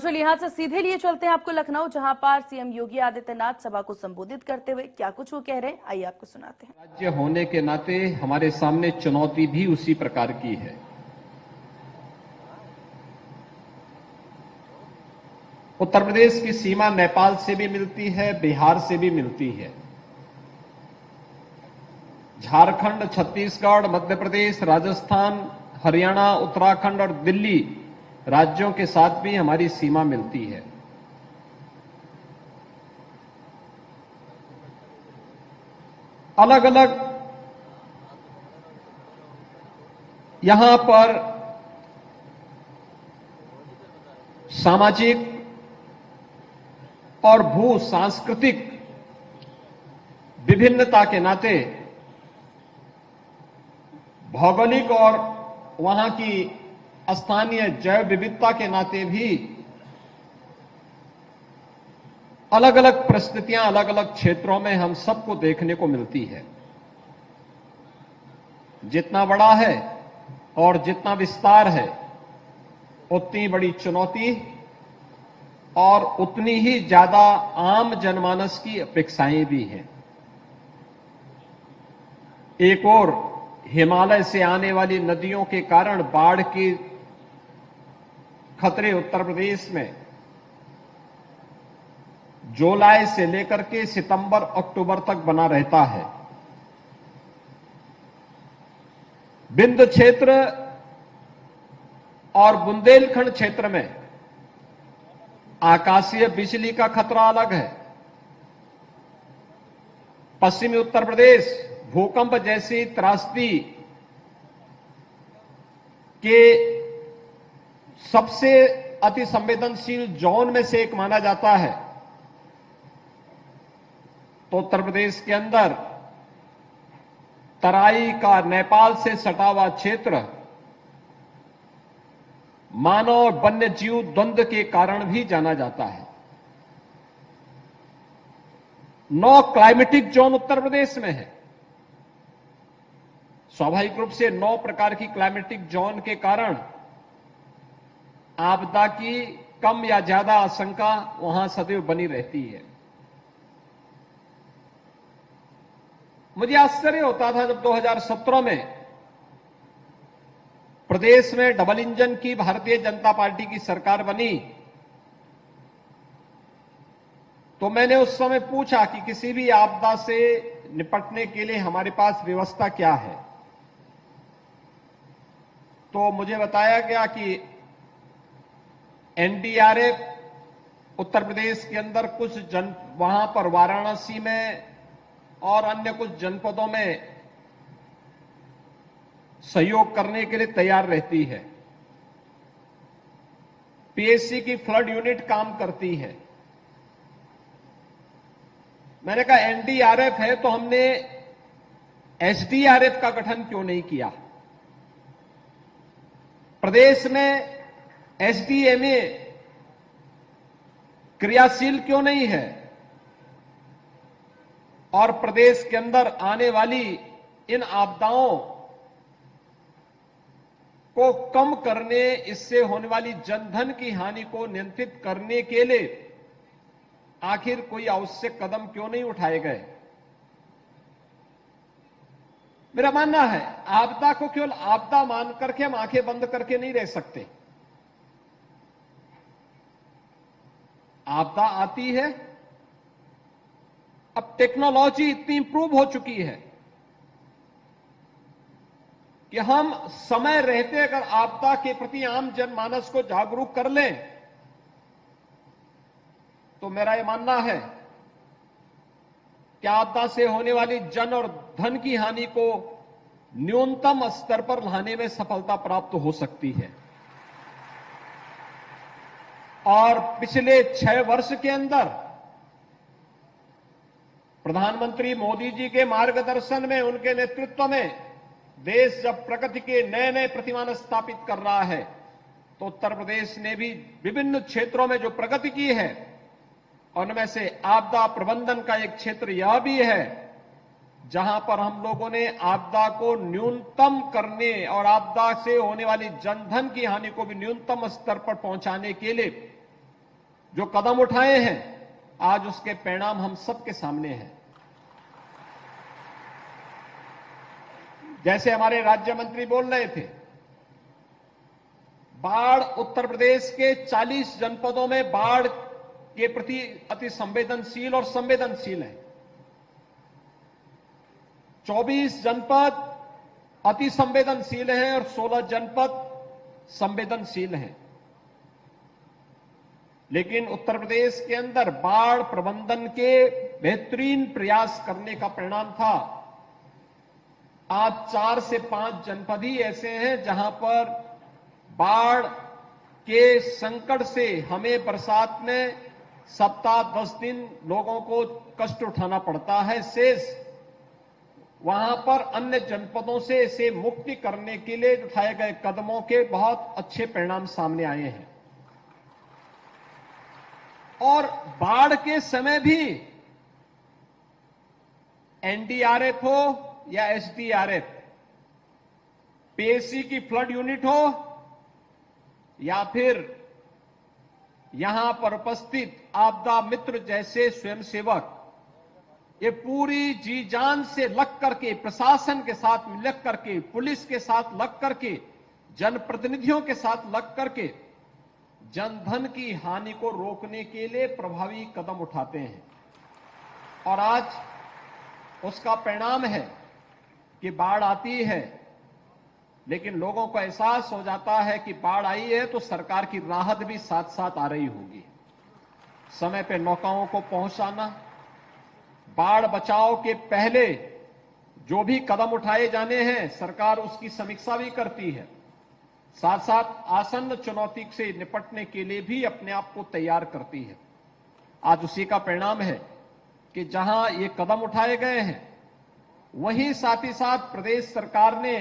चलिए यहां से सीधे लिए चलते हैं आपको लखनऊ, जहां पर सीएम योगी आदित्यनाथ सभा को संबोधित करते हुए क्या कुछ वो कह रहे हैं, आइए आपको सुनाते हैं। राज्य होने के नाते हमारे सामने चुनौती भी उसी प्रकार की है। उत्तर प्रदेश की सीमा नेपाल से भी मिलती है, बिहार से भी मिलती है। झारखंड, छत्तीसगढ़, मध्य प्रदेश, राजस्थान, हरियाणा, उत्तराखंड और दिल्ली राज्यों के साथ भी हमारी सीमा मिलती है। अलग अलग यहां पर सामाजिक और भू सांस्कृतिक विभिन्नता के नाते, भौगोलिक और वहां की स्थानीय जैव विविधता के नाते भी अलग अलग परिस्थितियां अलग अलग क्षेत्रों में हम सबको देखने को मिलती है। जितना बड़ा है और जितना विस्तार है, उतनी बड़ी चुनौती और उतनी ही ज्यादा आम जनमानस की अपेक्षाएं भी हैं। एक ओर हिमालय से आने वाली नदियों के कारण बाढ़ के खतरे उत्तर प्रदेश में जुलाई से लेकर के सितंबर अक्टूबर तक बना रहता है। विंध्य क्षेत्र और बुंदेलखंड क्षेत्र में आकाशीय बिजली का खतरा अलग है। पश्चिमी उत्तर प्रदेश भूकंप जैसी त्रासदी के सबसे अति संवेदनशील जोन में से एक माना जाता है। तो उत्तर प्रदेश के अंदर तराई का नेपाल से सटा हुआ क्षेत्र मानव और वन्य जीव द्वंद्व के कारण भी जाना जाता है। 9 क्लाइमेटिक जोन उत्तर प्रदेश में है। स्वाभाविक रूप से 9 प्रकार की क्लाइमेटिक जोन के कारण आपदा की कम या ज्यादा आशंका वहां सदैव बनी रहती है। मुझे आश्चर्य होता था जब 2017 में प्रदेश में डबल इंजन की भारतीय जनता पार्टी की सरकार बनी, तो मैंने उस समय पूछा कि किसी भी आपदा से निपटने के लिए हमारे पास व्यवस्था क्या है। तो मुझे बताया गया कि एनडीआरएफ उत्तर प्रदेश के अंदर कुछ वहां पर वाराणसी में और अन्य कुछ जनपदों में सहयोग करने के लिए तैयार रहती है। पीएससी की फ्लड यूनिट काम करती है। मैंने कहा एनडीआरएफ है तो हमने एसडीआरएफ का गठन क्यों नहीं किया? प्रदेश में एसडीएमए क्रियाशील क्यों नहीं है? और प्रदेश के अंदर आने वाली इन आपदाओं को कम करने, इससे होने वाली जनधन की हानि को नियंत्रित करने के लिए आखिर कोई आवश्यक कदम क्यों नहीं उठाए गए? मेरा मानना है आपदा को केवल आपदा मान करके हम आंखें बंद करके नहीं रह सकते। आपदा आती है, अब टेक्नोलॉजी इतनी इंप्रूव हो चुकी है कि हम समय रहते अगर आपदा के प्रति आम जनमानस को जागरूक कर लें, तो मेरा यह मानना है कि आपदा से होने वाली जन और धन की हानि को न्यूनतम स्तर पर लाने में सफलता प्राप्त हो सकती है। और पिछले 6 वर्ष के अंदर प्रधानमंत्री मोदी जी के मार्गदर्शन में, उनके नेतृत्व में देश जब प्रगति के नए नए प्रतिमान स्थापित कर रहा है, तो उत्तर प्रदेश ने भी विभिन्न क्षेत्रों में जो प्रगति की है, उनमें से आपदा प्रबंधन का एक क्षेत्र यह भी है जहां पर हम लोगों ने आपदा को न्यूनतम करने और आपदा से होने वाली जनधन की हानि को भी न्यूनतम स्तर पर पहुंचाने के लिए जो कदम उठाए हैं, आज उसके परिणाम हम सबके सामने हैं। जैसे हमारे राज्य मंत्री बोल रहे थे, बाढ़ उत्तर प्रदेश के 40 जनपदों में बाढ़ के प्रति अति संवेदनशील और संवेदनशील है। 24 जनपद अति संवेदनशील हैं और 16 जनपद संवेदनशील हैं। लेकिन उत्तर प्रदेश के अंदर बाढ़ प्रबंधन के बेहतरीन प्रयास करने का परिणाम था आज 4 से 5 जनपद ही ऐसे हैं जहां पर बाढ़ के संकट से हमें बरसात में सप्ताह 10 दिन लोगों को कष्ट उठाना पड़ता है। शेष वहां पर अन्य जनपदों से इसे मुक्ति करने के लिए उठाए गए कदमों के बहुत अच्छे परिणाम सामने आए हैं। और बाढ़ के समय भी एनडीआरएफ हो या एसडीआरएफ, पीएसी की फ्लड यूनिट हो या फिर यहां पर उपस्थित आपदा मित्र जैसे स्वयंसेवक, ये पूरी जी जान से लग करके प्रशासन के साथ लग करके, पुलिस के साथ लग करके, जनप्रतिनिधियों के साथ लग करके जनधन की हानि को रोकने के लिए प्रभावी कदम उठाते हैं। और आज उसका परिणाम है कि बाढ़ आती है, लेकिन लोगों को एहसास हो जाता है कि बाढ़ आई है तो सरकार की राहत भी साथ साथ आ रही होगी। समय पे नौकाओं को पहुंचाना, बाढ़ बचाव के पहले जो भी कदम उठाए जाने हैं सरकार उसकी समीक्षा भी करती है, साथ साथ आसन्न चुनौती से निपटने के लिए भी अपने आप को तैयार करती है। आज उसी का परिणाम है कि जहां ये कदम उठाए गए हैं वहीं साथ ही साथ प्रदेश सरकार ने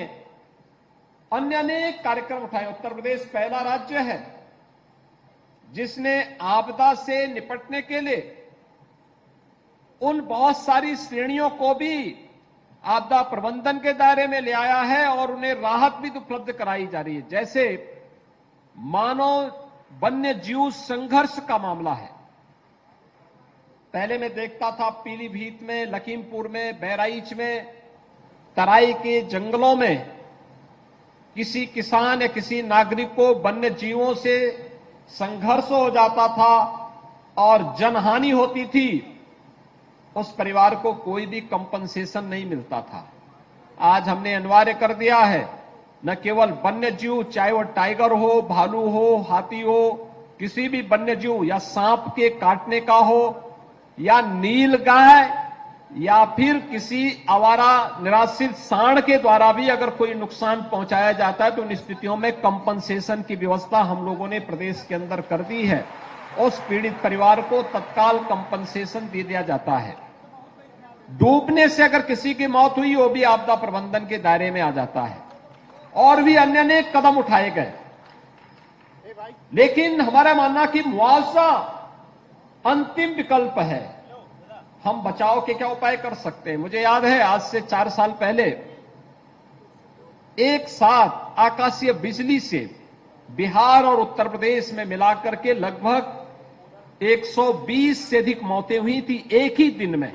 अन्य अनेक कार्यक्रम उठाए। उत्तर प्रदेश पहला राज्य है जिसने आपदा से निपटने के लिए उन बहुत सारी श्रेणियों को भी आपदा प्रबंधन के दायरे में ले आया है और उन्हें राहत भी उपलब्ध कराई जा रही है। जैसे मानव वन्य जीव संघर्ष का मामला है। पहले मैं देखता था पीलीभीत में, लखीमपुर में, बहराइच में, तराई के जंगलों में किसी किसान या किसी नागरिक को वन्य जीवों से संघर्ष हो जाता था और जनहानि होती थी, उस परिवार को कोई भी कंपनसेशन नहीं मिलता था। आज हमने अनिवार्य कर दिया है, न केवल वन्य जीव, चाहे वो टाइगर हो, भालू हो, हाथी हो, किसी भी वन्य जीव या सांप के काटने का हो या नीलगाय या फिर किसी आवारा निराश्रित सांड के द्वारा भी अगर कोई नुकसान पहुंचाया जाता है तो उन स्थितियों में कंपनसेशन की व्यवस्था हम लोगों ने प्रदेश के अंदर कर दी है। उस पीड़ित परिवार को तत्काल कंपनसेशन दे दिया जाता है। डूबने से अगर किसी की मौत हुई वो भी आपदा प्रबंधन के दायरे में आ जाता है। और भी अन्य अनेक कदम उठाए गए, लेकिन हमारा मानना कि मुआवजा अंतिम विकल्प है। हम बचाव के क्या उपाय कर सकते हैं? मुझे याद है आज से 4 साल पहले एक साथ आकाशीय बिजली से बिहार और उत्तर प्रदेश में मिलाकर के लगभग 120 से अधिक मौतें हुई थी एक ही दिन में।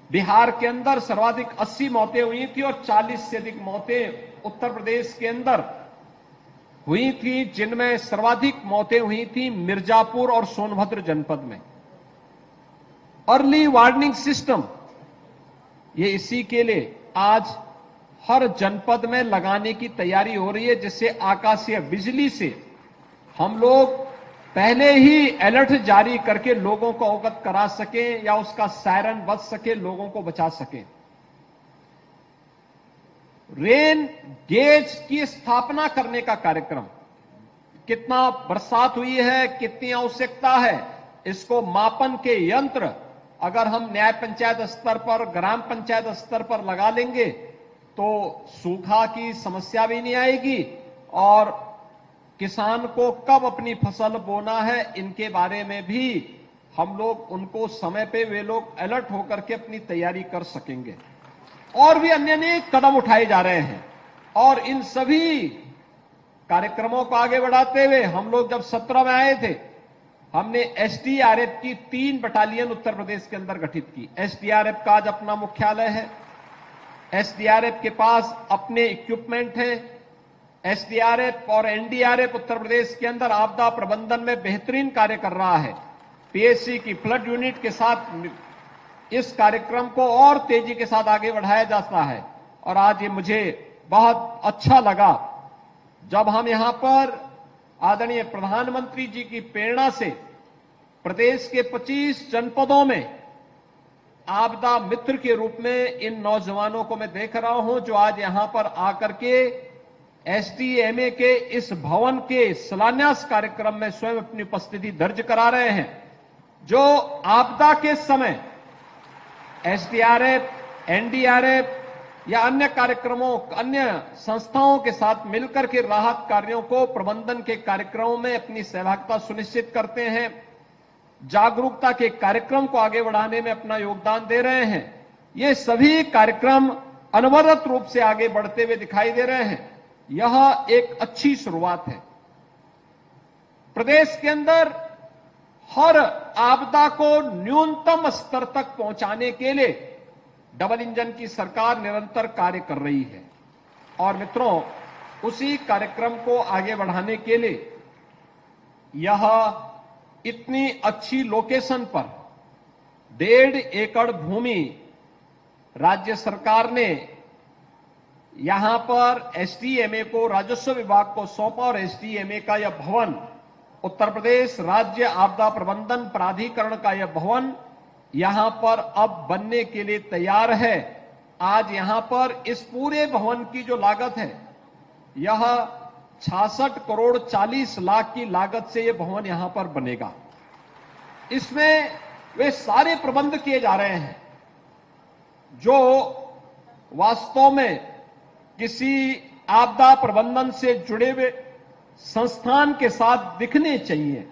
बिहार के अंदर सर्वाधिक 80 मौतें हुई थी और 40 से अधिक मौतें उत्तर प्रदेश के अंदर हुई थी, जिनमें सर्वाधिक मौतें हुई थी मिर्जापुर और सोनभद्र जनपद में। अर्ली वार्निंग सिस्टम, ये इसी के लिए आज हर जनपद में लगाने की तैयारी हो रही है, जिससे आकाशीय बिजली से हम लोग पहले ही अलर्ट जारी करके लोगों को अवगत करा सकें या उसका सायरन बज सके, लोगों को बचा सकें। रेन गेज की स्थापना करने का कार्यक्रम, कितना बरसात हुई है, कितनी आवश्यकता है, इसको मापन के यंत्र अगर हम न्याय पंचायत स्तर पर, ग्राम पंचायत स्तर पर लगा लेंगे तो सूखा की समस्या भी नहीं आएगी और किसान को कब अपनी फसल बोना है इनके बारे में भी हम लोग उनको समय पे वे लोग अलर्ट होकर के अपनी तैयारी कर सकेंगे। और भी अन्य अनेक कदम उठाए जा रहे हैं और इन सभी कार्यक्रमों को आगे बढ़ाते हुए हम लोग जब 17 में आए थे हमने एसडीआरएफ की 3 बटालियन उत्तर प्रदेश के अंदर गठित की। एसडीआरएफ का आज अपना मुख्यालय है, एसडीआरएफ के पास अपने इक्विपमेंट है। एसडीआरएफ और एनडीआरएफ उत्तर प्रदेश के अंदर आपदा प्रबंधन में बेहतरीन कार्य कर रहा है। पीएससी की फ्लड यूनिट के साथ इस कार्यक्रम को और तेजी के साथ आगे बढ़ाया जाता है। और आज ये मुझे बहुत अच्छा लगा जब हम यहां पर आदरणीय प्रधानमंत्री जी की प्रेरणा से प्रदेश के 25 जनपदों में आपदा मित्र के रूप में इन नौजवानों को मैं देख रहा हूं, जो आज यहां पर आकर के एसडीएमए के इस भवन के शिलान्यास कार्यक्रम में स्वयं अपनी उपस्थिति दर्ज करा रहे हैं। जो आपदा के समय एसडीआरएफ, एनडीआरएफ या अन्य कार्यक्रमों, अन्य संस्थाओं के साथ मिलकर के राहत कार्यों को, प्रबंधन के कार्यक्रमों में अपनी सहभागिता सुनिश्चित करते हैं, जागरूकता के कार्यक्रम को आगे बढ़ाने में अपना योगदान दे रहे हैं, ये सभी कार्यक्रम अनवरत रूप से आगे बढ़ते हुए दिखाई दे रहे हैं। यह एक अच्छी शुरुआत है। प्रदेश के अंदर हर आपदा को न्यूनतम स्तर तक पहुंचाने के लिए डबल इंजन की सरकार निरंतर कार्य कर रही है। और मित्रों, उसी कार्यक्रम को आगे बढ़ाने के लिए यह इतनी अच्छी लोकेशन पर 1.5 एकड़ भूमि राज्य सरकार ने यहां पर एसडीएमए को, राजस्व विभाग को सौंपा और एसडीएमए का यह भवन, उत्तर प्रदेश राज्य आपदा प्रबंधन प्राधिकरण का यह भवन यहां पर अब बनने के लिए तैयार है। आज यहां पर इस पूरे भवन की जो लागत है, यह 66 करोड़ 40 लाख की लागत से यह भवन यहां पर बनेगा। इसमें वे सारे प्रबंध किए जा रहे हैं जो वास्तव में किसी आपदा प्रबंधन से जुड़े हुए संस्थान के साथ दिखने चाहिए।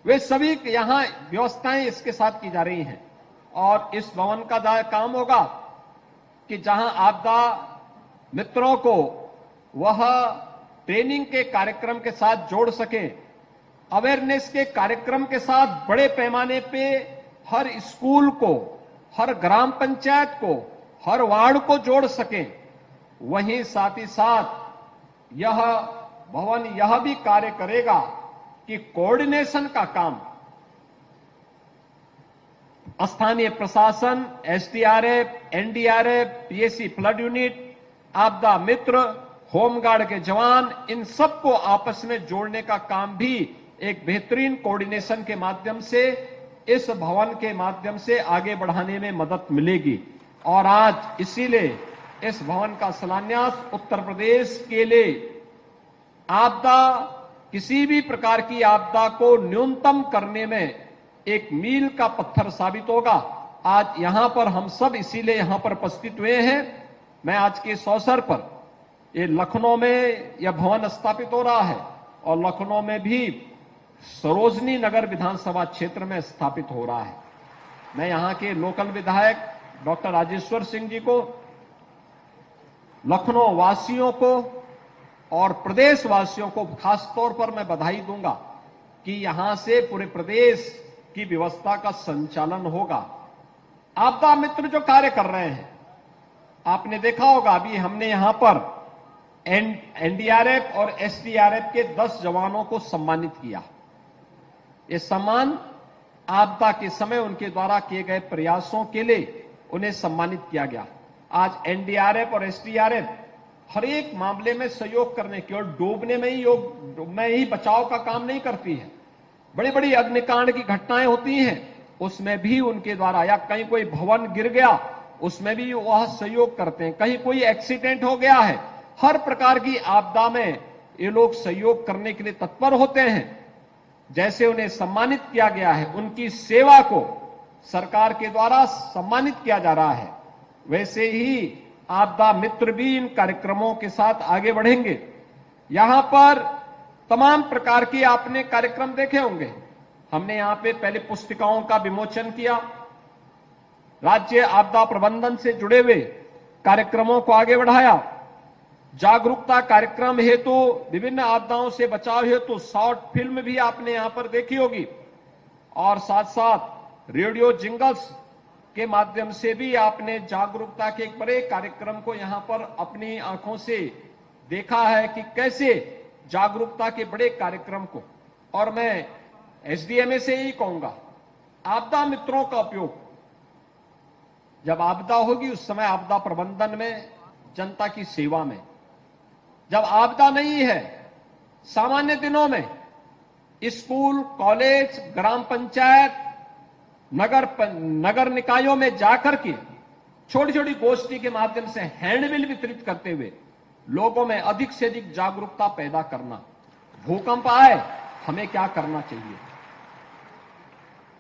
वे सभी यहां व्यवस्थाएं इसके साथ की जा रही हैं। और इस भवन का काम होगा कि जहां आपदा मित्रों को वह ट्रेनिंग के कार्यक्रम के साथ जोड़ सके, अवेयरनेस के कार्यक्रम के साथ बड़े पैमाने पे हर स्कूल को, हर ग्राम पंचायत को, हर वार्ड को जोड़ सके। वहीं साथ ही साथ यह भवन यह भी कार्य करेगा कि कोऑर्डिनेशन का काम स्थानीय प्रशासन, SDRF, NDRF, PSC flood unit, आपदा मित्र, होमगार्ड के जवान, इन सबको आपस में जोड़ने का काम भी एक बेहतरीन कोऑर्डिनेशन के माध्यम से, इस भवन के माध्यम से आगे बढ़ाने में मदद मिलेगी। और आज इसीलिए इस भवन का शिलान्यास उत्तर प्रदेश के लिए आपदा, किसी भी प्रकार की आपदा को न्यूनतम करने में एक मील का पत्थर साबित होगा। आज यहां पर हम सब इसीलिए यहां पर उपस्थित हुए हैं। मैं आज के इस अवसर पर, ये लखनऊ में यह भवन स्थापित हो रहा है और लखनऊ में भी सरोजनी नगर विधानसभा क्षेत्र में स्थापित हो रहा है। मैं यहां के लोकल विधायक डॉक्टर राजेश्वर सिंह जी को, लखनऊ वासियों को और प्रदेश वासियों को खास तौर पर मैं बधाई दूंगा कि यहां से पूरे प्रदेश की व्यवस्था का संचालन होगा। आपदा मित्र जो कार्य कर रहे हैं, आपने देखा होगा, अभी हमने यहां पर एनडीआरएफ और एसडीआरएफ के 10 जवानों को सम्मानित किया। ये सम्मान आपदा के समय उनके द्वारा किए गए प्रयासों के लिए उन्हें सम्मानित किया गया। आज एनडीआरएफ और एसडीआरएफ हर एक मामले में सहयोग करने की, और डूबने में ही बचाव का काम नहीं करती है। बड़ी बड़ी अग्निकांड की घटनाएं होती हैं, उसमें भी उनके द्वारा, या कहीं कोई भवन गिर गया उसमें भी वह सहयोग करते हैं, कहीं कोई एक्सीडेंट हो गया है, हर प्रकार की आपदा में ये लोग सहयोग करने के लिए तत्पर होते हैं। जैसे उन्हें सम्मानित किया गया है, उनकी सेवा को सरकार के द्वारा सम्मानित किया जा रहा है, वैसे ही आपदा मित्र भी इन कार्यक्रमों के साथ आगे बढ़ेंगे। यहां पर तमाम प्रकार के आपने कार्यक्रम देखे होंगे। हमने यहां पे पहले पुस्तिकाओं का विमोचन किया, राज्य आपदा प्रबंधन से जुड़े हुए कार्यक्रमों को आगे बढ़ाया, जागरूकता कार्यक्रम हेतु, विभिन्न आपदाओं से बचाव हेतु शॉर्ट फिल्म भी आपने यहां पर देखी होगी, और साथ साथ रेडियो जिंगल्स के माध्यम से भी आपने जागरूकता के एक बड़े कार्यक्रम को यहां पर अपनी आंखों से देखा है कि कैसे जागरूकता के बड़े कार्यक्रम को, और मैं एसडीएमए से ही कहूंगा, आपदा मित्रों का उपयोग, जब आपदा होगी उस समय आपदा प्रबंधन में, जनता की सेवा में, जब आपदा नहीं है सामान्य दिनों में स्कूल, कॉलेज, ग्राम पंचायत, नगर निकायों में जाकर के छोटी छोटी गोष्ठी के माध्यम से हैंडबिल वितरित करते हुए लोगों में अधिक से अधिक जागरूकता पैदा करना। भूकंप आए हमें क्या करना चाहिए,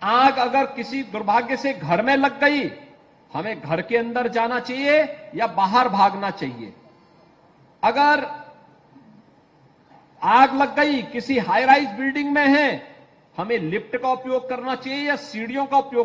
आग अगर किसी दुर्भाग्य से घर में लग गई हमें घर के अंदर जाना चाहिए या बाहर भागना चाहिए, अगर आग लग गई किसी हाई राइज बिल्डिंग में है हमें लिफ्ट का उपयोग करना चाहिए या सीढ़ियों का उपयोग